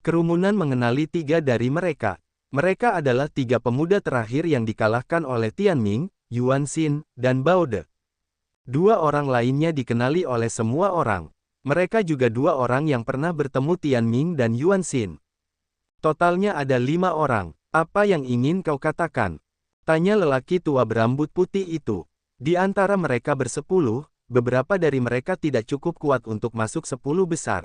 Kerumunan mengenali tiga dari mereka. Mereka adalah tiga pemuda terakhir yang dikalahkan oleh Tianming, Yuan Xin, dan Bao De. Dua orang lainnya dikenali oleh semua orang. Mereka juga dua orang yang pernah bertemu Tianming dan Yuan Xin. Totalnya ada 5 orang. Apa yang ingin kau katakan? Tanya lelaki tua berambut putih itu. Di antara mereka bersepuluh, beberapa dari mereka tidak cukup kuat untuk masuk 10 besar.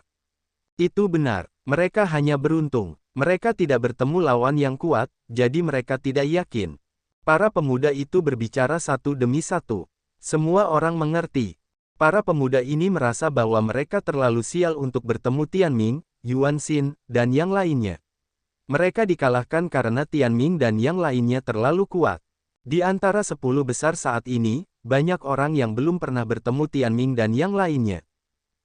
Itu benar, mereka hanya beruntung. Mereka tidak bertemu lawan yang kuat, jadi mereka tidak yakin. Para pemuda itu berbicara satu demi satu. Semua orang mengerti. Para pemuda ini merasa bahwa mereka terlalu sial untuk bertemu Tianming, Yuan Xin, dan yang lainnya. Mereka dikalahkan karena Tianming dan yang lainnya terlalu kuat. Di antara 10 besar saat ini, banyak orang yang belum pernah bertemu Tianming dan yang lainnya.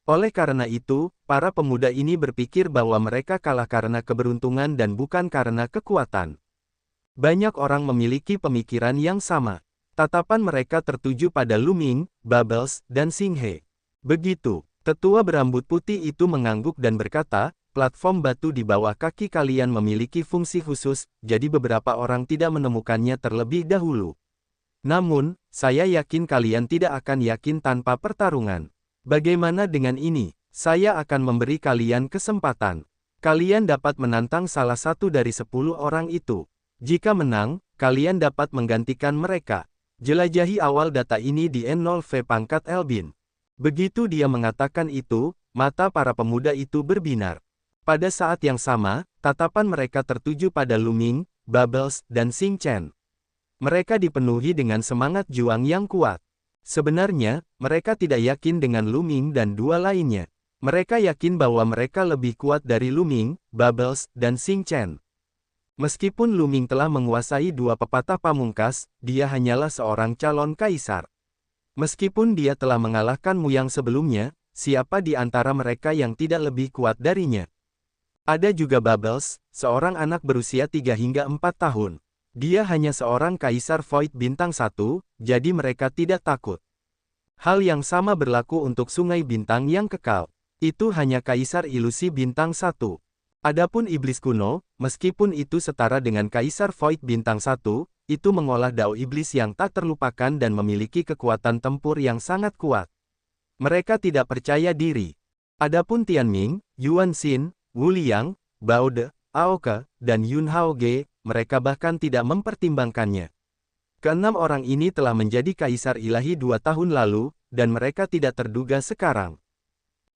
Oleh karena itu, para pemuda ini berpikir bahwa mereka kalah karena keberuntungan dan bukan karena kekuatan. Banyak orang memiliki pemikiran yang sama. Tatapan mereka tertuju pada Lu Ming, Bubbles, dan Xing He. Begitu, tetua berambut putih itu mengangguk dan berkata, platform batu di bawah kaki kalian memiliki fungsi khusus, jadi beberapa orang tidak menemukannya terlebih dahulu. Namun, saya yakin kalian tidak akan yakin tanpa pertarungan. Bagaimana dengan ini? Saya akan memberi kalian kesempatan. Kalian dapat menantang salah satu dari 10 orang itu. Jika menang, kalian dapat menggantikan mereka. Jelajahi awal data ini di N0V pangkat Elbin. Begitu dia mengatakan itu, mata para pemuda itu berbinar. Pada saat yang sama, tatapan mereka tertuju pada Lu Ming, Bubbles, dan Xing Chen. Mereka dipenuhi dengan semangat juang yang kuat. Sebenarnya, mereka tidak yakin dengan Lu Ming dan dua lainnya. Mereka yakin bahwa mereka lebih kuat dari Lu Ming, Bubbles, dan Xing Chen. Meskipun Lu Ming telah menguasai dua pepatah pamungkas, dia hanyalah seorang calon kaisar. Meskipun dia telah mengalahkan Muyang sebelumnya, siapa di antara mereka yang tidak lebih kuat darinya? Ada juga Bubbles, seorang anak berusia 3 hingga 4 tahun. Dia hanya seorang kaisar Void bintang 1, jadi mereka tidak takut. Hal yang sama berlaku untuk Sungai Bintang yang kekal. Itu hanya kaisar ilusi bintang 1. Adapun iblis kuno, meskipun itu setara dengan kaisar Void bintang 1, itu mengolah dao iblis yang tak terlupakan dan memiliki kekuatan tempur yang sangat kuat. Mereka tidak percaya diri. Adapun Tianming, Yuan Xin, Wu Liang, Bao De, Aoke, dan Yun Hao Ge, mereka bahkan tidak mempertimbangkannya. Keenam orang ini telah menjadi kaisar ilahi 2 tahun lalu, dan mereka tidak terduga sekarang.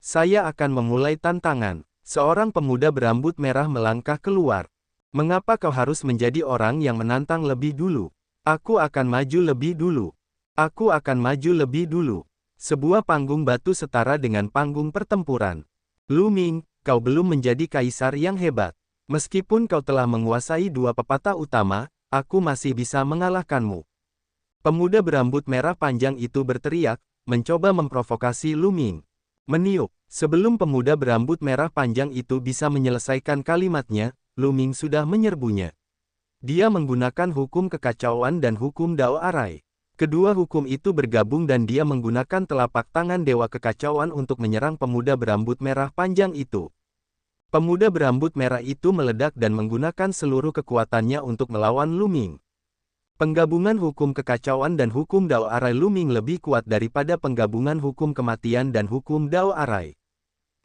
Saya akan memulai tantangan. Seorang pemuda berambut merah melangkah keluar. Mengapa kau harus menjadi orang yang menantang lebih dulu? Aku akan maju lebih dulu. Aku akan maju lebih dulu. Sebuah panggung batu setara dengan panggung pertempuran. Lu Ming, kau belum menjadi kaisar yang hebat. Meskipun kau telah menguasai dua pepatah utama, aku masih bisa mengalahkanmu. Pemuda berambut merah panjang itu berteriak, mencoba memprovokasi Lu Ming. Meniup, sebelum pemuda berambut merah panjang itu bisa menyelesaikan kalimatnya, Lu Ming sudah menyerbunya. Dia menggunakan hukum kekacauan dan hukum Dao Arai. Kedua hukum itu bergabung dan dia menggunakan telapak tangan Dewa Kekacauan untuk menyerang pemuda berambut merah panjang itu. Pemuda berambut merah itu meledak dan menggunakan seluruh kekuatannya untuk melawan Lu Ming. Penggabungan hukum kekacauan dan hukum Dao Arai Lu Ming lebih kuat daripada penggabungan hukum kematian dan hukum Dao Arai.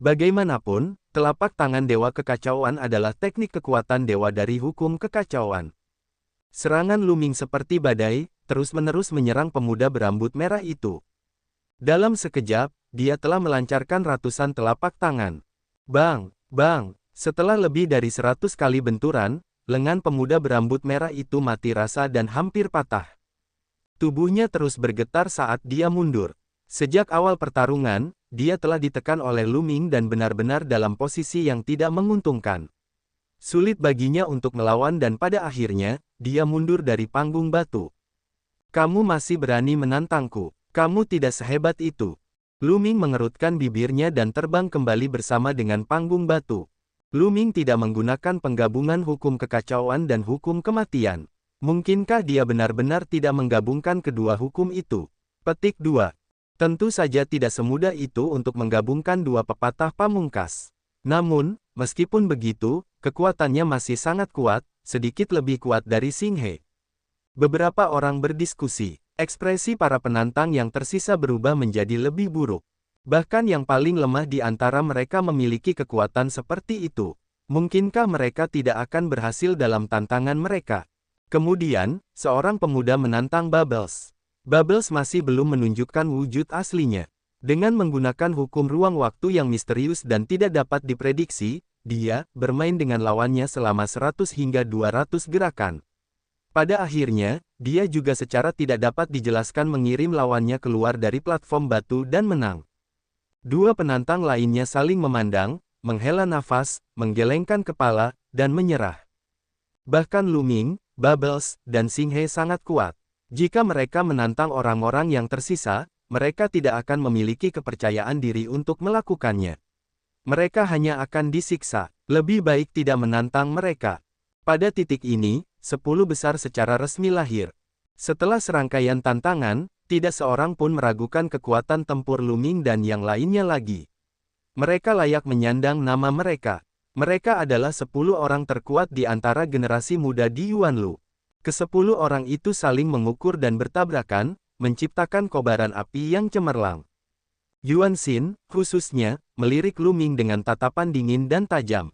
Bagaimanapun, telapak tangan Dewa Kekacauan adalah teknik kekuatan dewa dari hukum kekacauan. Serangan Lu Ming seperti badai, terus-menerus menyerang pemuda berambut merah itu. Dalam sekejap, dia telah melancarkan ratusan telapak tangan. Bang! Bang! Setelah lebih dari 100 kali benturan, lengan pemuda berambut merah itu mati rasa dan hampir patah. Tubuhnya terus bergetar saat dia mundur. Sejak awal pertarungan, dia telah ditekan oleh Lu Ming dan benar-benar dalam posisi yang tidak menguntungkan. Sulit baginya untuk melawan dan pada akhirnya, dia mundur dari panggung batu. Kamu masih berani menantangku. Kamu tidak sehebat itu. Lu Ming mengerutkan bibirnya dan terbang kembali bersama dengan panggung batu. Lu Ming tidak menggunakan penggabungan hukum kekacauan dan hukum kematian. Mungkinkah dia benar-benar tidak menggabungkan kedua hukum itu? Petik 2. Tentu saja tidak semudah itu untuk menggabungkan dua pepatah pamungkas. Namun, meskipun begitu, kekuatannya masih sangat kuat, sedikit lebih kuat dari Xing He. Beberapa orang berdiskusi. Ekspresi para penantang yang tersisa berubah menjadi lebih buruk. Bahkan yang paling lemah di antara mereka memiliki kekuatan seperti itu. Mungkinkah mereka tidak akan berhasil dalam tantangan mereka? Kemudian, seorang pemuda menantang Bubbles. Bubbles masih belum menunjukkan wujud aslinya. Dengan menggunakan hukum ruang waktu yang misterius dan tidak dapat diprediksi, dia bermain dengan lawannya selama 100 hingga 200 gerakan. Pada akhirnya, dia juga secara tidak dapat dijelaskan mengirim lawannya keluar dari platform batu dan menang. Dua penantang lainnya saling memandang, menghela nafas, menggelengkan kepala, dan menyerah. Bahkan Lu Ming, Bubbles, dan Xing He sangat kuat. Jika mereka menantang orang-orang yang tersisa, mereka tidak akan memiliki kepercayaan diri untuk melakukannya. Mereka hanya akan disiksa. Lebih baik tidak menantang mereka. Pada titik ini, 10 besar secara resmi lahir. Setelah serangkaian tantangan, tidak seorang pun meragukan kekuatan tempur Lu Ming dan yang lainnya lagi. Mereka layak menyandang nama mereka. Mereka adalah 10 orang terkuat di antara generasi muda di Yuanlu. Ke-10 orang itu saling mengukur dan bertabrakan, menciptakan kobaran api yang cemerlang. Yuan Xin, khususnya, melirik Lu Ming dengan tatapan dingin dan tajam.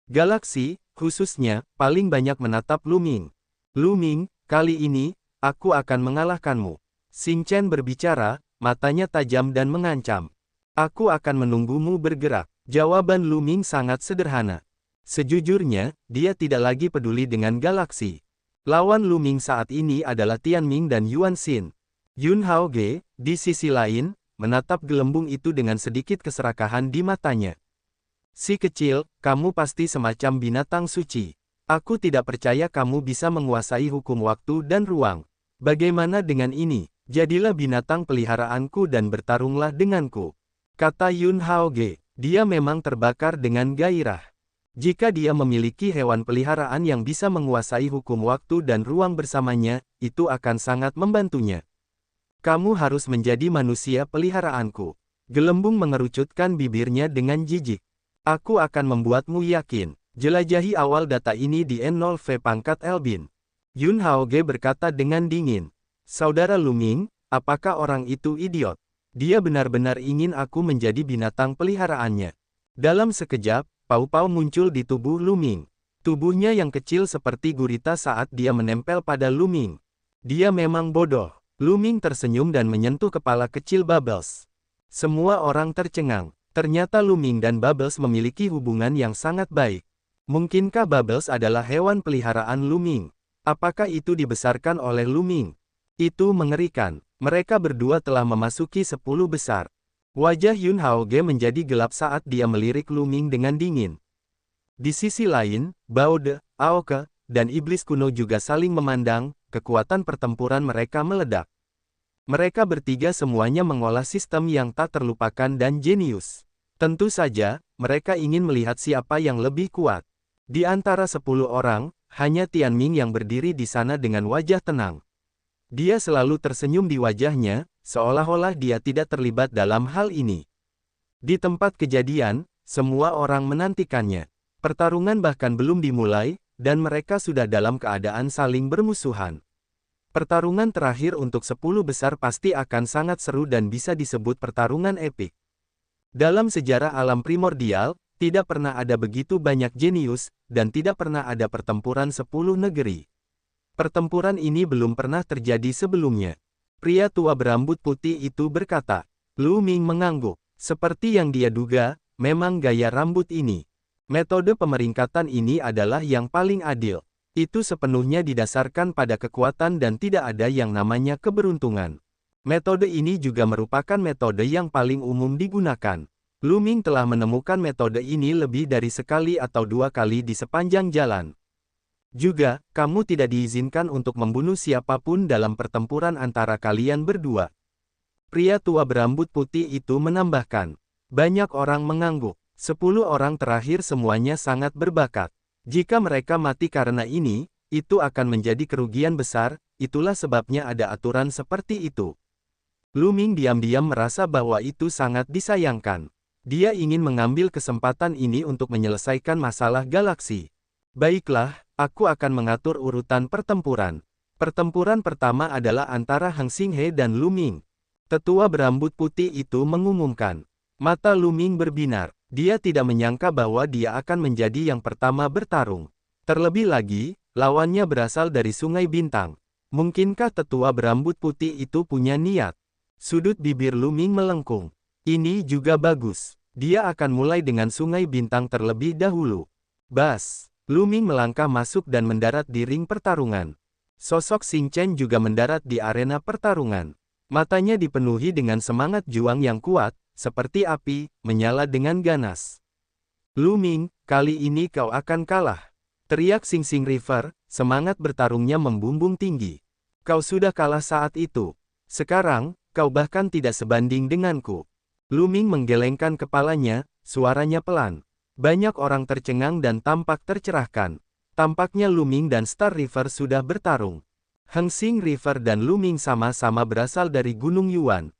Galaksi, khususnya, paling banyak menatap Lu Ming. Lu Ming, kali ini, aku akan mengalahkanmu. Xing Chen berbicara, matanya tajam dan mengancam. Aku akan menunggumu bergerak. Jawaban Lu Ming sangat sederhana. Sejujurnya, dia tidak lagi peduli dengan galaksi. Lawan Lu Ming saat ini adalah Tianming dan Yuan Xin. Yun Haoge, di sisi lain, menatap gelembung itu dengan sedikit keserakahan di matanya. Si kecil, kamu pasti semacam binatang suci. Aku tidak percaya kamu bisa menguasai hukum waktu dan ruang. Bagaimana dengan ini? Jadilah binatang peliharaanku dan bertarunglah denganku. Kata Yun Haoge. Dia memang terbakar dengan gairah. Jika dia memiliki hewan peliharaan yang bisa menguasai hukum waktu dan ruang bersamanya, itu akan sangat membantunya. Kamu harus menjadi manusia peliharaanku. Gelembung mengerucutkan bibirnya dengan jijik. Aku akan membuatmu yakin. Jelajahi awal data ini di N0V pangkat Elbin. Yun Haoge berkata dengan dingin. Saudara Lu Ming, apakah orang itu idiot? Dia benar-benar ingin aku menjadi binatang peliharaannya. Dalam sekejap, Pau-Pau muncul di tubuh Lu Ming. Tubuhnya yang kecil seperti gurita saat dia menempel pada Lu Ming. Dia memang bodoh. Lu Ming tersenyum dan menyentuh kepala kecil Bubbles. Semua orang tercengang. Ternyata Lu Ming dan Bubbles memiliki hubungan yang sangat baik. Mungkinkah Bubbles adalah hewan peliharaan Lu Ming? Apakah itu dibesarkan oleh Lu Ming? Itu mengerikan. Mereka berdua telah memasuki 10 besar. Wajah Yun Haoge menjadi gelap saat dia melirik Lu Ming dengan dingin. Di sisi lain, Bao De, Aoke, dan iblis kuno juga saling memandang, kekuatan pertempuran mereka meledak. Mereka bertiga semuanya mengolah sistem yang tak terlupakan dan jenius. Tentu saja, mereka ingin melihat siapa yang lebih kuat. Di antara 10 orang, hanya Tianming yang berdiri di sana dengan wajah tenang. Dia selalu tersenyum di wajahnya, seolah-olah dia tidak terlibat dalam hal ini. Di tempat kejadian, semua orang menantikannya. Pertarungan bahkan belum dimulai, dan mereka sudah dalam keadaan saling bermusuhan. Pertarungan terakhir untuk 10 besar pasti akan sangat seru dan bisa disebut pertarungan epik. Dalam sejarah alam primordial, tidak pernah ada begitu banyak jenius, dan tidak pernah ada pertempuran 10 negeri. Pertempuran ini belum pernah terjadi sebelumnya. Pria tua berambut putih itu berkata. Lu Ming mengangguk. Seperti yang dia duga, memang gaya rambut ini. Metode pemeringkatan ini adalah yang paling adil. Itu sepenuhnya didasarkan pada kekuatan dan tidak ada yang namanya keberuntungan. Metode ini juga merupakan metode yang paling umum digunakan. Lu Ming telah menemukan metode ini lebih dari sekali atau 2 kali di sepanjang jalan. Juga, kamu tidak diizinkan untuk membunuh siapapun dalam pertempuran antara kalian berdua. Pria tua berambut putih itu menambahkan. Banyak orang mengangguk. 10 orang terakhir semuanya sangat berbakat. Jika mereka mati karena ini, itu akan menjadi kerugian besar, itulah sebabnya ada aturan seperti itu. Lu Ming diam-diam merasa bahwa itu sangat disayangkan. Dia ingin mengambil kesempatan ini untuk menyelesaikan masalah galaksi. Baiklah, aku akan mengatur urutan pertempuran. Pertempuran pertama adalah antara Hang Xinghe dan Lu Ming. Tetua berambut putih itu mengumumkan. Mata Lu Ming berbinar. Dia tidak menyangka bahwa dia akan menjadi yang pertama bertarung. Terlebih lagi, lawannya berasal dari Sungai Bintang. Mungkinkah tetua berambut putih itu punya niat? Sudut bibir Lu Ming melengkung. Ini juga bagus. Dia akan mulai dengan Sungai Bintang terlebih dahulu. Bas! Lu Ming melangkah masuk dan mendarat di ring pertarungan. Sosok Xing Chen juga mendarat di arena pertarungan. Matanya dipenuhi dengan semangat juang yang kuat, seperti api, menyala dengan ganas. Lu Ming, kali ini kau akan kalah. Teriak Xing Xing River, semangat bertarungnya membumbung tinggi. Kau sudah kalah saat itu. Sekarang, kau bahkan tidak sebanding denganku. Lu Ming menggelengkan kepalanya, suaranya pelan. Banyak orang tercengang dan tampak tercerahkan. Tampaknya Lu Ming dan Star River sudah bertarung. Hang Xing River dan Lu Ming sama-sama berasal dari Gunung Yuan.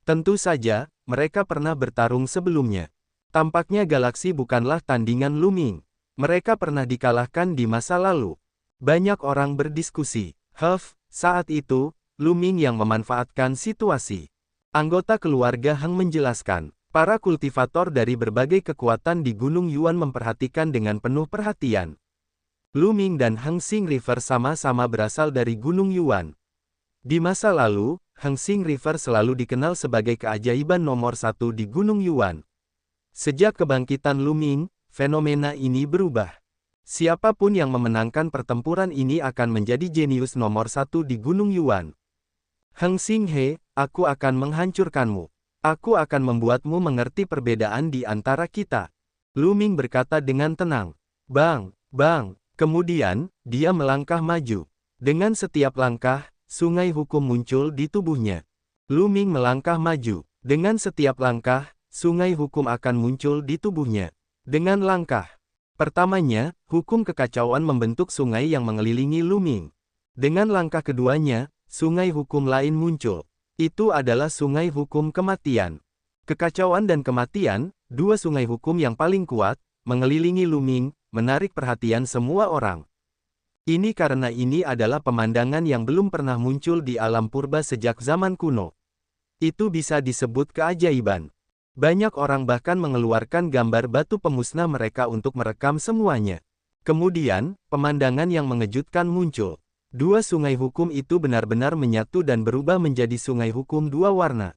Tentu saja, mereka pernah bertarung sebelumnya. Tampaknya galaksi bukanlah tandingan Lu Ming. Mereka pernah dikalahkan di masa lalu. Banyak orang berdiskusi. Saat itu, Lu Ming yang memanfaatkan situasi. Anggota keluarga Hang menjelaskan. Para kultivator dari berbagai kekuatan di Gunung Yuan memperhatikan dengan penuh perhatian. Lu Ming dan Hang Xing River sama-sama berasal dari Gunung Yuan. Di masa lalu, Hang Xing River selalu dikenal sebagai keajaiban nomor satu di Gunung Yuan. Sejak kebangkitan Lu Ming, fenomena ini berubah. Siapapun yang memenangkan pertempuran ini akan menjadi jenius nomor satu di Gunung Yuan. Hang Xinghe, aku akan menghancurkanmu. Aku akan membuatmu mengerti perbedaan di antara kita. Lu Ming berkata dengan tenang. Bang, bang. Kemudian, dia melangkah maju. Dengan setiap langkah, sungai hukum muncul di tubuhnya. Lu Ming melangkah maju. Dengan setiap langkah, sungai hukum akan muncul di tubuhnya. Dengan langkah pertamanya, hukum kekacauan membentuk sungai yang mengelilingi Lu Ming. Dengan langkah keduanya, sungai hukum lain muncul. Itu adalah sungai hukum kematian. Kekacauan dan kematian, dua sungai hukum yang paling kuat, mengelilingi Lu Ming, menarik perhatian semua orang. Ini karena ini adalah pemandangan yang belum pernah muncul di alam purba sejak zaman kuno. Itu bisa disebut keajaiban. Banyak orang bahkan mengeluarkan gambar batu pemusnah mereka untuk merekam semuanya. Kemudian, pemandangan yang mengejutkan muncul. Dua sungai hukum itu benar-benar menyatu dan berubah menjadi sungai hukum dua warna.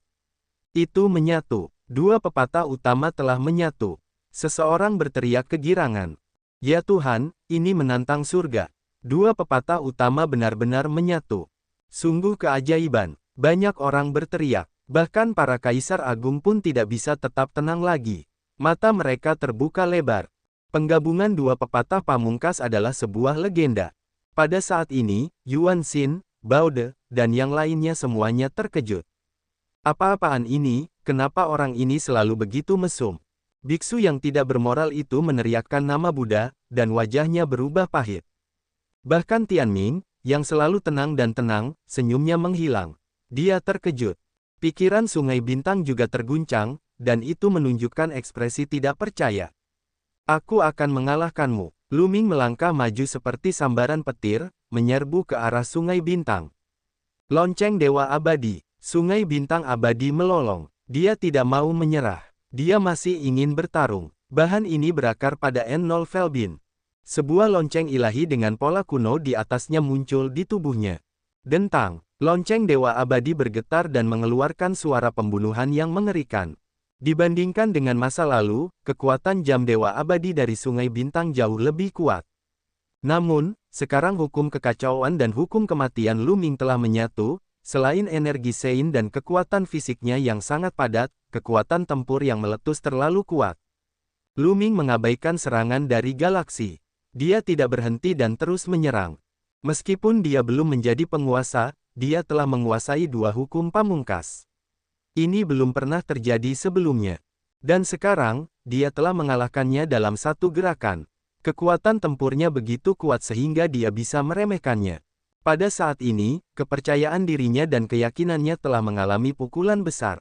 Itu menyatu. Dua pepatah utama telah menyatu. Seseorang berteriak kegirangan. Ya Tuhan, ini menantang surga. Dua pepatah utama benar-benar menyatu. Sungguh keajaiban. Banyak orang berteriak. Bahkan para kaisar agung pun tidak bisa tetap tenang lagi. Mata mereka terbuka lebar. Penggabungan dua pepatah pamungkas adalah sebuah legenda. Pada saat ini, Yuan Xin, Bao De, dan yang lainnya semuanya terkejut. Apa-apaan ini, kenapa orang ini selalu begitu mesum? Biksu yang tidak bermoral itu meneriakkan nama Buddha, dan wajahnya berubah pahit. Bahkan Tianming, yang selalu tenang dan tenang, senyumnya menghilang. Dia terkejut. Pikiran Sungai Bintang juga terguncang, dan itu menunjukkan ekspresi tidak percaya. Aku akan mengalahkanmu. Lu Ming melangkah maju seperti sambaran petir, menyerbu ke arah Sungai Bintang. Lonceng Dewa Abadi. Sungai Bintang Abadi melolong. Dia tidak mau menyerah. Dia masih ingin bertarung. Bahan ini berakar pada N0 Velbin. Sebuah lonceng ilahi dengan pola kuno di atasnya muncul di tubuhnya. Dentang. Lonceng Dewa Abadi bergetar dan mengeluarkan suara pembunuhan yang mengerikan. Dibandingkan dengan masa lalu, kekuatan jam Dewa Abadi dari Sungai Bintang jauh lebih kuat. Namun, sekarang hukum kekacauan dan hukum kematian Lu Ming telah menyatu, selain energi Sein dan kekuatan fisiknya yang sangat padat, kekuatan tempur yang meletus terlalu kuat. Lu Ming mengabaikan serangan dari galaksi. Dia tidak berhenti dan terus menyerang. Meskipun dia belum menjadi penguasa, dia telah menguasai dua hukum pamungkas. Ini belum pernah terjadi sebelumnya. Dan sekarang, dia telah mengalahkannya dalam satu gerakan. Kekuatan tempurnya begitu kuat sehingga dia bisa meremehkannya. Pada saat ini, kepercayaan dirinya dan keyakinannya telah mengalami pukulan besar.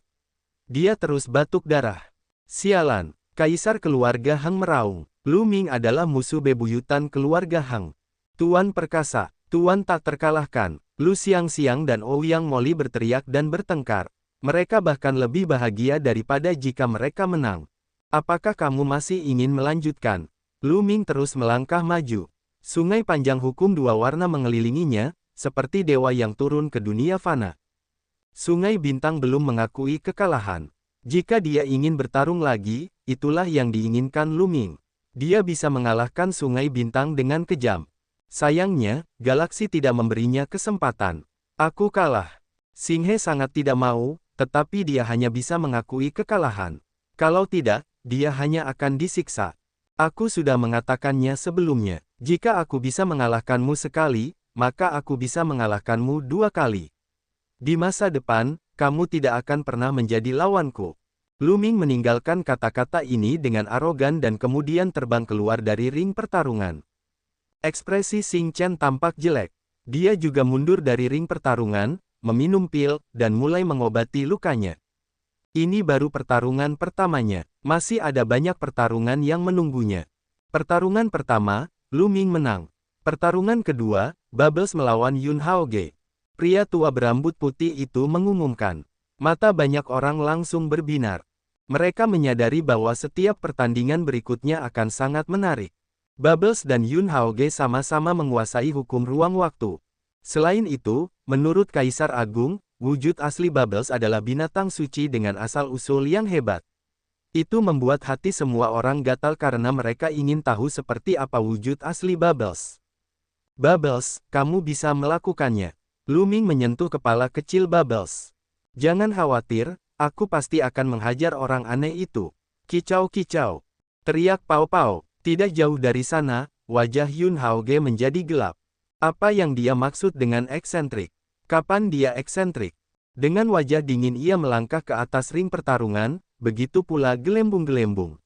Dia terus batuk darah. Sialan, Kaisar keluarga Hang meraung. Lu Ming adalah musuh bebuyutan keluarga Hang. Tuan perkasa, Tuan tak terkalahkan. Lu Xiangxiang dan Ouyang Moli berteriak dan bertengkar. Mereka bahkan lebih bahagia daripada jika mereka menang. Apakah kamu masih ingin melanjutkan? Lu Ming terus melangkah maju. Sungai panjang hukum dua warna mengelilinginya, seperti dewa yang turun ke dunia fana. Sungai bintang belum mengakui kekalahan. Jika dia ingin bertarung lagi, itulah yang diinginkan Lu Ming. Dia bisa mengalahkan sungai bintang dengan kejam. Sayangnya, galaksi tidak memberinya kesempatan. Aku kalah. Xing He sangat tidak mau, tetapi dia hanya bisa mengakui kekalahan. Kalau tidak, dia hanya akan disiksa. Aku sudah mengatakannya sebelumnya. Jika aku bisa mengalahkanmu sekali, maka aku bisa mengalahkanmu 2 kali. Di masa depan, kamu tidak akan pernah menjadi lawanku. Lu Ming meninggalkan kata-kata ini dengan arogan dan kemudian terbang keluar dari ring pertarungan. Ekspresi Xing Chen tampak jelek. Dia juga mundur dari ring pertarungan, meminum pil, dan mulai mengobati lukanya. Ini baru pertarungan pertamanya. Masih ada banyak pertarungan yang menunggunya. Pertarungan pertama, Lu Ming menang. Pertarungan kedua, Bubbles melawan Yun Haoge. Pria tua berambut putih itu mengumumkan. Mata banyak orang langsung berbinar. Mereka menyadari bahwa setiap pertandingan berikutnya akan sangat menarik. Bubbles dan Yun Haoge sama-sama menguasai hukum ruang waktu. Selain itu, menurut Kaisar Agung, wujud asli Bubbles adalah binatang suci dengan asal-usul yang hebat. Itu membuat hati semua orang gatal karena mereka ingin tahu seperti apa wujud asli Bubbles. Bubbles, kamu bisa melakukannya. Lu Ming menyentuh kepala kecil Bubbles. Jangan khawatir, aku pasti akan menghajar orang aneh itu. Kicau-kicau. Teriak Pao Pao. Tidak jauh dari sana, wajah Yun Haoge menjadi gelap. Apa yang dia maksud dengan eksentrik? Kapan dia eksentrik? Dengan wajah dingin ia melangkah ke atas ring pertarungan, begitu pula gelembung-gelembung.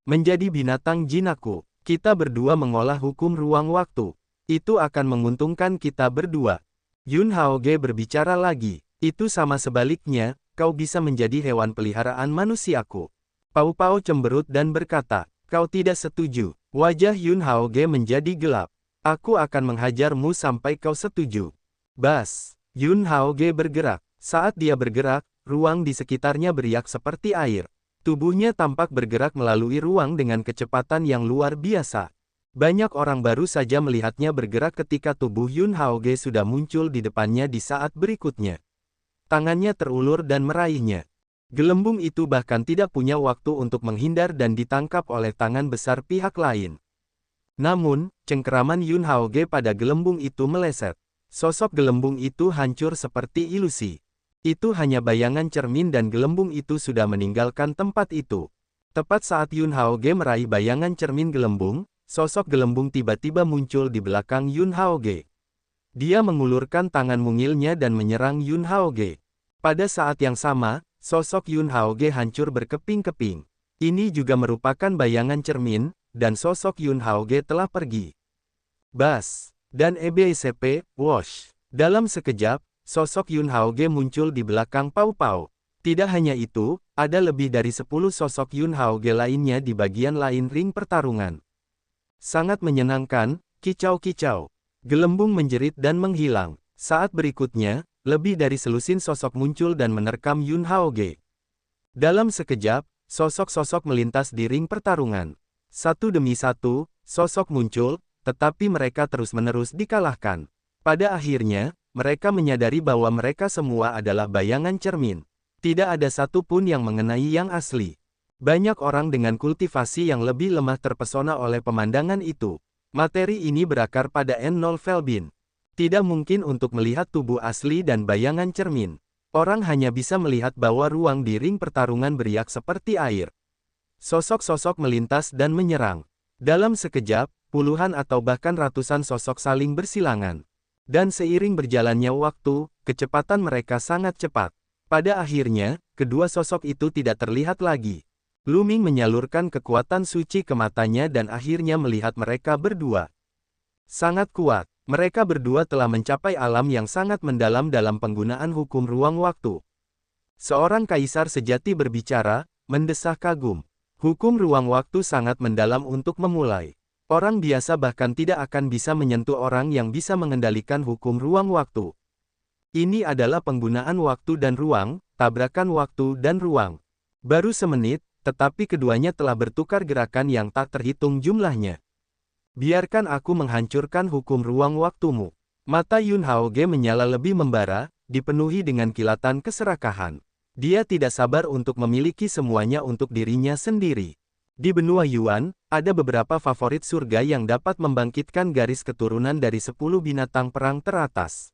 Menjadi binatang jinakku, kita berdua mengolah hukum ruang waktu. Itu akan menguntungkan kita berdua. Yun Haoge berbicara lagi. Itu sama sebaliknya, kau bisa menjadi hewan peliharaan manusiaku. Pao Pao cemberut dan berkata, kau tidak setuju. Wajah Yun Haoge menjadi gelap. Aku akan menghajarmu sampai kau setuju. Bas. Yun Haoge bergerak. Saat dia bergerak, ruang di sekitarnya beriak seperti air. Tubuhnya tampak bergerak melalui ruang dengan kecepatan yang luar biasa. Banyak orang baru saja melihatnya bergerak ketika tubuh Yun Haoge sudah muncul di depannya di saat berikutnya. Tangannya terulur dan meraihnya. Gelembung itu bahkan tidak punya waktu untuk menghindar dan ditangkap oleh tangan besar pihak lain. Namun, cengkeraman Yun Haoge pada gelembung itu meleset. Sosok gelembung itu hancur seperti ilusi. Itu hanya bayangan cermin dan gelembung itu sudah meninggalkan tempat itu. Tepat saat Yun Haoge meraih bayangan cermin gelembung, sosok gelembung tiba-tiba muncul di belakang Yun Haoge. Dia mengulurkan tangan mungilnya dan menyerang Yun Haoge. Pada saat yang sama, sosok Yun Haoge hancur berkeping-keping. Ini juga merupakan bayangan cermin, dan sosok Yun Haoge telah pergi. Bas. Dan EBCP, Wosh. Dalam sekejap, sosok Yun Haoge muncul di belakang Pao Pao. Tidak hanya itu, ada lebih dari 10 sosok Yun Haoge lainnya di bagian lain ring pertarungan. Sangat menyenangkan, kicau-kicau. Gelembung menjerit dan menghilang. Saat berikutnya, lebih dari selusin sosok muncul dan menerkam Yun Haoge. Dalam sekejap, sosok-sosok melintas di ring pertarungan. Satu demi satu, sosok muncul, tetapi mereka terus-menerus dikalahkan. Pada akhirnya, mereka menyadari bahwa mereka semua adalah bayangan cermin. Tidak ada satu pun yang mengenai yang asli. Banyak orang dengan kultivasi yang lebih lemah terpesona oleh pemandangan itu. Materi ini berakar pada N0 Velbin. Tidak mungkin untuk melihat tubuh asli dan bayangan cermin. Orang hanya bisa melihat bahwa ruang di ring pertarungan beriak seperti air. Sosok-sosok melintas dan menyerang. Dalam sekejap, puluhan atau bahkan ratusan sosok saling bersilangan. Dan seiring berjalannya waktu, kecepatan mereka sangat cepat. Pada akhirnya, kedua sosok itu tidak terlihat lagi. Lu Ming menyalurkan kekuatan suci ke matanya dan akhirnya melihat mereka berdua. Sangat kuat, mereka berdua telah mencapai alam yang sangat mendalam dalam penggunaan hukum ruang waktu. Seorang kaisar sejati berbicara, mendesah kagum. Hukum ruang waktu sangat mendalam untuk memulai. Orang biasa bahkan tidak akan bisa menyentuh orang yang bisa mengendalikan hukum ruang waktu. Ini adalah penggunaan waktu dan ruang, tabrakan waktu dan ruang. Baru semenit, tetapi keduanya telah bertukar gerakan yang tak terhitung jumlahnya. Biarkan aku menghancurkan hukum ruang waktumu. Mata Yun Haoge menyala lebih membara, dipenuhi dengan kilatan keserakahan. Dia tidak sabar untuk memiliki semuanya untuk dirinya sendiri. Di benua Yuan, ada beberapa favorit surga yang dapat membangkitkan garis keturunan dari 10 binatang perang teratas.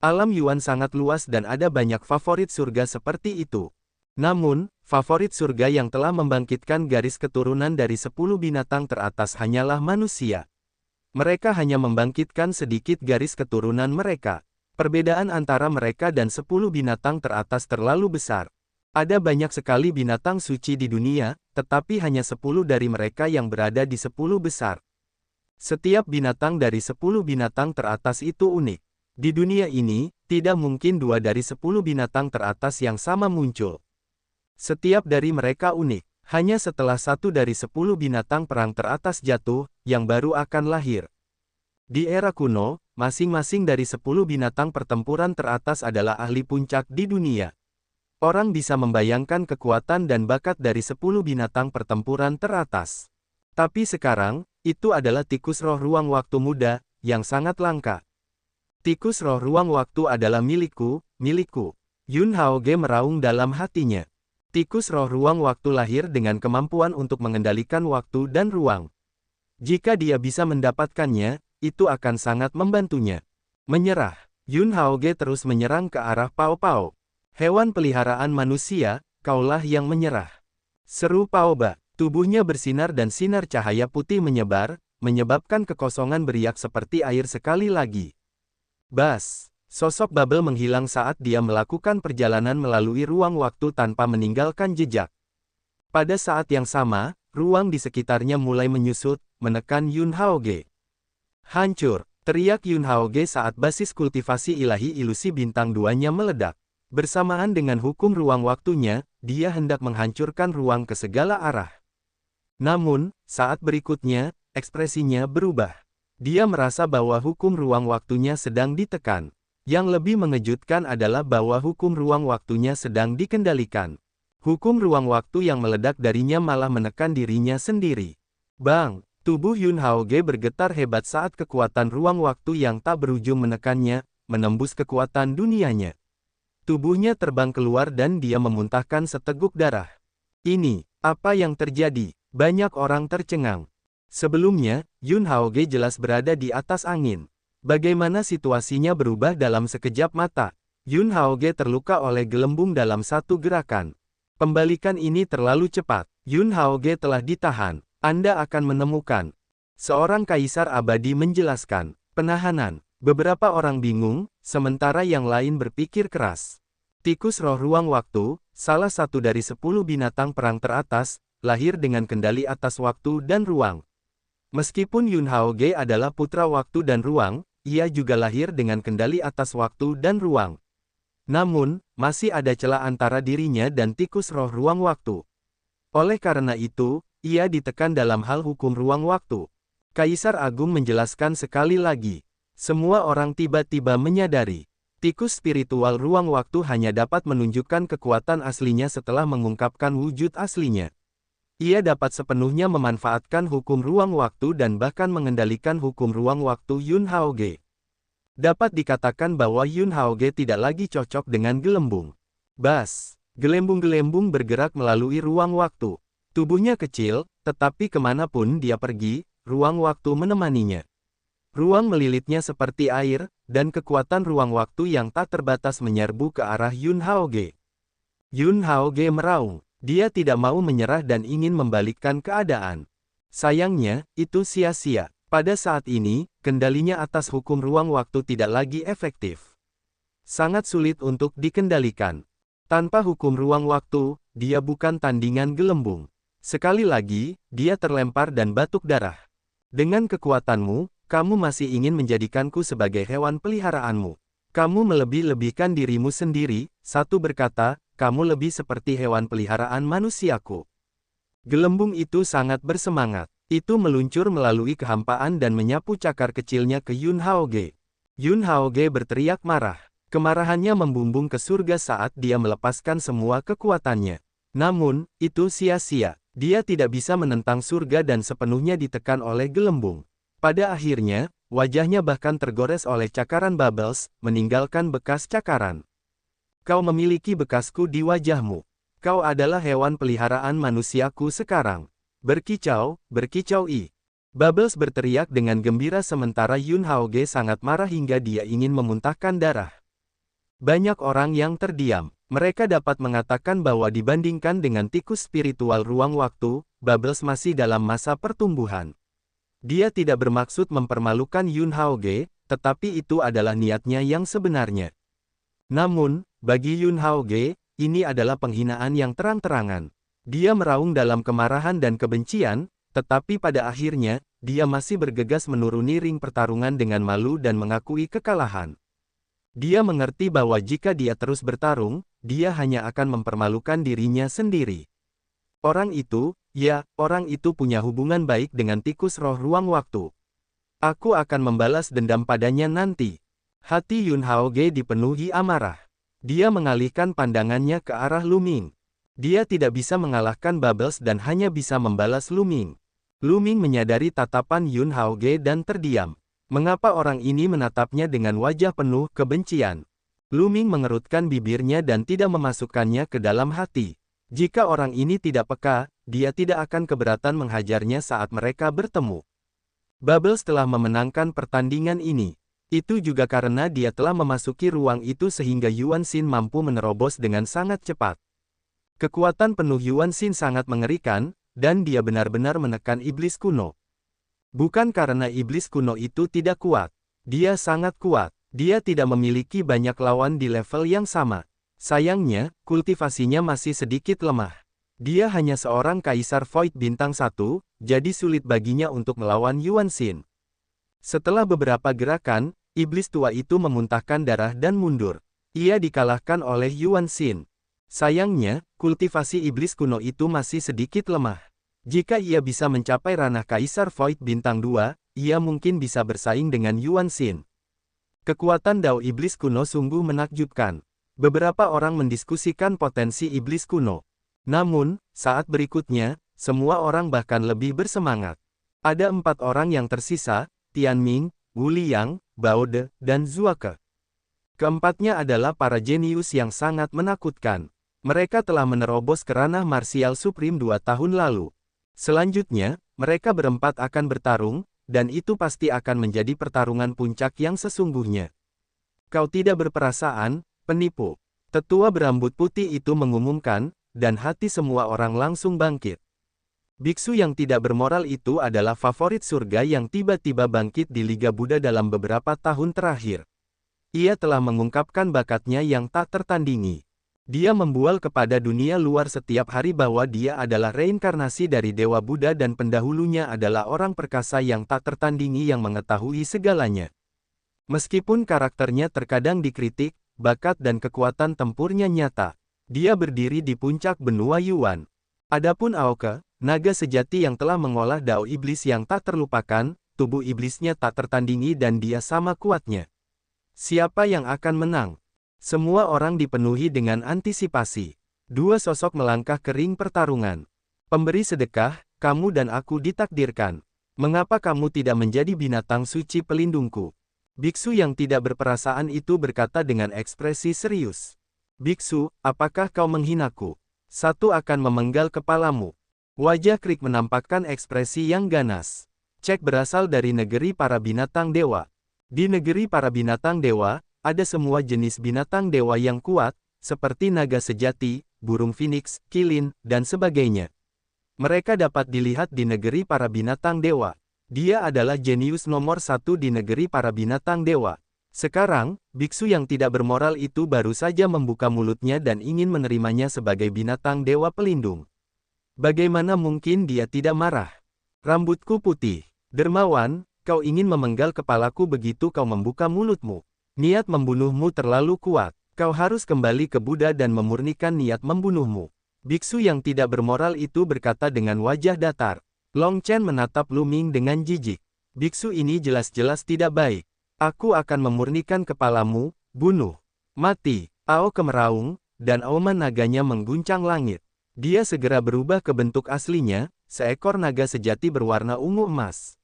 Alam Yuan sangat luas dan ada banyak favorit surga seperti itu. Namun, favorit surga yang telah membangkitkan garis keturunan dari 10 binatang teratas hanyalah manusia. Mereka hanya membangkitkan sedikit garis keturunan mereka. Perbedaan antara mereka dan 10 binatang teratas terlalu besar. Ada banyak sekali binatang suci di dunia, tetapi hanya 10 dari mereka yang berada di 10 besar. Setiap binatang dari 10 binatang teratas itu unik. Di dunia ini, tidak mungkin 2 dari 10 binatang teratas yang sama muncul. Setiap dari mereka unik. Hanya setelah 1 dari 10 binatang perang teratas jatuh, yang baru akan lahir. Di era kuno, masing-masing dari 10 binatang pertempuran teratas adalah ahli puncak di dunia. Orang bisa membayangkan kekuatan dan bakat dari 10 binatang pertempuran teratas. Tapi sekarang, itu adalah tikus roh ruang waktu muda, yang sangat langka. Tikus roh ruang waktu adalah milikku, milikku. Yun Haoge meraung dalam hatinya. Tikus roh ruang waktu lahir dengan kemampuan untuk mengendalikan waktu dan ruang. Jika dia bisa mendapatkannya, itu akan sangat membantunya. Menyerah. Yun Haoge terus menyerang ke arah Pao Pao. Hewan peliharaan manusia, kaulah yang menyerah. Seru Pao Ba. Tubuhnya bersinar dan sinar cahaya putih menyebar, menyebabkan kekosongan beriak seperti air sekali lagi. Bas. Sosok Bubble menghilang saat dia melakukan perjalanan melalui ruang waktu tanpa meninggalkan jejak. Pada saat yang sama, ruang di sekitarnya mulai menyusut, menekan Yun Haoge. Hancur, teriak Yun Haoge saat basis kultivasi ilahi ilusi bintang 2-nya meledak. Bersamaan dengan hukum ruang waktunya, dia hendak menghancurkan ruang ke segala arah. Namun, saat berikutnya, ekspresinya berubah. Dia merasa bahwa hukum ruang waktunya sedang ditekan. Yang lebih mengejutkan adalah bahwa hukum ruang waktunya sedang dikendalikan. Hukum ruang waktu yang meledak darinya malah menekan dirinya sendiri. Bang! Tubuh Yun Haoge bergetar hebat saat kekuatan ruang waktu yang tak berujung menekannya, menembus kekuatan dunianya. Tubuhnya terbang keluar dan dia memuntahkan seteguk darah. Ini, apa yang terjadi? Banyak orang tercengang. Sebelumnya, Yun Haoge jelas berada di atas angin. Bagaimana situasinya berubah dalam sekejap mata? Yun Haoge terluka oleh gelembung dalam satu gerakan. Pembalikan ini terlalu cepat. Yun Haoge telah ditahan. Anda akan menemukan. Seorang kaisar abadi menjelaskan. Penahanan. Beberapa orang bingung, sementara yang lain berpikir keras. Tikus roh ruang waktu, salah satu dari 10 binatang perang teratas, lahir dengan kendali atas waktu dan ruang. Meskipun Yun Haoge adalah putra waktu dan ruang, ia juga lahir dengan kendali atas waktu dan ruang. Namun, masih ada celah antara dirinya dan tikus roh ruang waktu. Oleh karena itu, ia ditekan dalam hal hukum ruang waktu. Kaisar Agung menjelaskan sekali lagi. Semua orang tiba-tiba menyadari. Tikus spiritual ruang waktu hanya dapat menunjukkan kekuatan aslinya setelah mengungkapkan wujud aslinya. Ia dapat sepenuhnya memanfaatkan hukum ruang waktu dan bahkan mengendalikan hukum ruang waktu Yun Haoge. Dapat dikatakan bahwa Yun Haoge tidak lagi cocok dengan gelembung. Bas! Gelembung-gelembung bergerak melalui ruang waktu. Tubuhnya kecil, tetapi kemanapun dia pergi, ruang waktu menemaninya. Ruang melilitnya seperti air, dan kekuatan ruang waktu yang tak terbatas menyerbu ke arah Yun Haoge. Yun Haoge meraung. Dia tidak mau menyerah dan ingin membalikkan keadaan. Sayangnya, itu sia-sia. Pada saat ini, kendalinya atas hukum ruang waktu tidak lagi efektif. Sangat sulit untuk dikendalikan. Tanpa hukum ruang waktu, dia bukan tandingan gelembung. Sekali lagi, dia terlempar dan batuk darah. Dengan kekuatanmu, kamu masih ingin menjadikanku sebagai hewan peliharaanmu. Kamu melebih-lebihkan dirimu sendiri, satu berkata, kamu lebih seperti hewan peliharaan manusiaku. Gelembung itu sangat bersemangat. Itu meluncur melalui kehampaan dan menyapu cakar kecilnya ke Yun Haoge. Yun Haoge berteriak marah. Kemarahannya membumbung ke surga saat dia melepaskan semua kekuatannya. Namun, itu sia-sia. Dia tidak bisa menentang surga dan sepenuhnya ditekan oleh gelembung. Pada akhirnya, wajahnya bahkan tergores oleh cakaran Bubbles, meninggalkan bekas cakaran. Kau memiliki bekasku di wajahmu. Kau adalah hewan peliharaan manusiaku sekarang. Berkicau, berkicau i. Bubbles berteriak dengan gembira sementara Yun Haoge sangat marah hingga dia ingin memuntahkan darah. Banyak orang yang terdiam. Mereka dapat mengatakan bahwa dibandingkan dengan tikus spiritual ruang waktu, Bubbles masih dalam masa pertumbuhan. Dia tidak bermaksud mempermalukan Yun Haoge, tetapi itu adalah niatnya yang sebenarnya. Namun, bagi Yun Haoge, ini adalah penghinaan yang terang-terangan. Dia meraung dalam kemarahan dan kebencian, tetapi pada akhirnya, dia masih bergegas menuruni ring pertarungan dengan malu dan mengakui kekalahan. Dia mengerti bahwa jika dia terus bertarung, dia hanya akan mempermalukan dirinya sendiri. Orang itu punya hubungan baik dengan tikus roh ruang waktu. Aku akan membalas dendam padanya nanti. Hati Yun Haoge dipenuhi amarah. Dia mengalihkan pandangannya ke arah Lu Ming. Dia tidak bisa mengalahkan Bubbles dan hanya bisa membalas Lu Ming. Lu Ming menyadari tatapan Yun Haoge dan terdiam. Mengapa orang ini menatapnya dengan wajah penuh kebencian? Lu Ming mengerutkan bibirnya dan tidak memasukkannya ke dalam hati. Jika orang ini tidak peka, dia tidak akan keberatan menghajarnya saat mereka bertemu. Bubbles telah memenangkan pertandingan ini. Itu juga karena dia telah memasuki ruang itu sehingga Yuan Xin mampu menerobos dengan sangat cepat. Kekuatan penuh Yuan Xin sangat mengerikan, dan dia benar-benar menekan iblis kuno. Bukan karena iblis kuno itu tidak kuat. Dia sangat kuat. Dia tidak memiliki banyak lawan di level yang sama. Sayangnya, kultivasinya masih sedikit lemah. Dia hanya seorang Kaisar Void Bintang 1, jadi sulit baginya untuk melawan Yuan Xin. Setelah beberapa gerakan, iblis tua itu memuntahkan darah dan mundur. Ia dikalahkan oleh Yuan Xin. Sayangnya, kultivasi iblis kuno itu masih sedikit lemah. Jika ia bisa mencapai ranah Kaisar Void Bintang 2, ia mungkin bisa bersaing dengan Yuan Xin. Kekuatan Dao Iblis kuno sungguh menakjubkan. Beberapa orang mendiskusikan potensi iblis kuno. Namun, saat berikutnya, semua orang bahkan lebih bersemangat. Ada 4 orang yang tersisa, Tianming, Wu Liang, Bao De, dan Zuake. Keempatnya adalah para jenius yang sangat menakutkan. Mereka telah menerobos ke ranah marsial supreme 2 tahun lalu. Selanjutnya, mereka berempat akan bertarung, dan itu pasti akan menjadi pertarungan puncak yang sesungguhnya. Kau tidak berperasaan, penipu. Tetua berambut putih itu mengumumkan, dan hati semua orang langsung bangkit. Biksu yang tidak bermoral itu adalah favorit surga yang tiba-tiba bangkit di Liga Buddha dalam beberapa tahun terakhir. Ia telah mengungkapkan bakatnya yang tak tertandingi. Dia membual kepada dunia luar setiap hari bahwa dia adalah reinkarnasi dari Dewa Buddha dan pendahulunya adalah orang perkasa yang tak tertandingi yang mengetahui segalanya. Meskipun karakternya terkadang dikritik, bakat dan kekuatan tempurnya nyata. Dia berdiri di puncak benua Yuan. Adapun Aoke, naga sejati yang telah mengolah Dao Iblis yang tak terlupakan, tubuh iblisnya tak tertandingi dan dia sama kuatnya. Siapa yang akan menang? Semua orang dipenuhi dengan antisipasi. Dua sosok melangkah ke ring pertarungan. Pemberi sedekah, kamu dan aku ditakdirkan. Mengapa kamu tidak menjadi binatang suci pelindungku? Biksu yang tidak berperasaan itu berkata dengan ekspresi serius. Biksu, apakah kau menghinaku? Satu akan memenggal kepalamu. Wajah Krik menampakkan ekspresi yang ganas. Cek berasal dari negeri para binatang dewa. Di negeri para binatang dewa, ada semua jenis binatang dewa yang kuat, seperti naga sejati, burung phoenix, kilin, dan sebagainya. Mereka dapat dilihat di negeri para binatang dewa. Dia adalah jenius nomor 1 di negeri para binatang dewa. Sekarang, biksu yang tidak bermoral itu baru saja membuka mulutnya dan ingin menerimanya sebagai binatang dewa pelindung. Bagaimana mungkin dia tidak marah? Rambutku putih. Dermawan, kau ingin memenggal kepalaku begitu kau membuka mulutmu. Niat membunuhmu terlalu kuat. Kau harus kembali ke Buddha dan memurnikan niat membunuhmu. Biksu yang tidak bermoral itu berkata dengan wajah datar. Long Chen menatap Lu Ming dengan jijik. Biksu ini jelas-jelas tidak baik. Aku akan memurnikan kepalamu, bunuh. Mati. Ao kemeraung, dan auman naganya mengguncang langit. Dia segera berubah ke bentuk aslinya, seekor naga sejati berwarna ungu emas.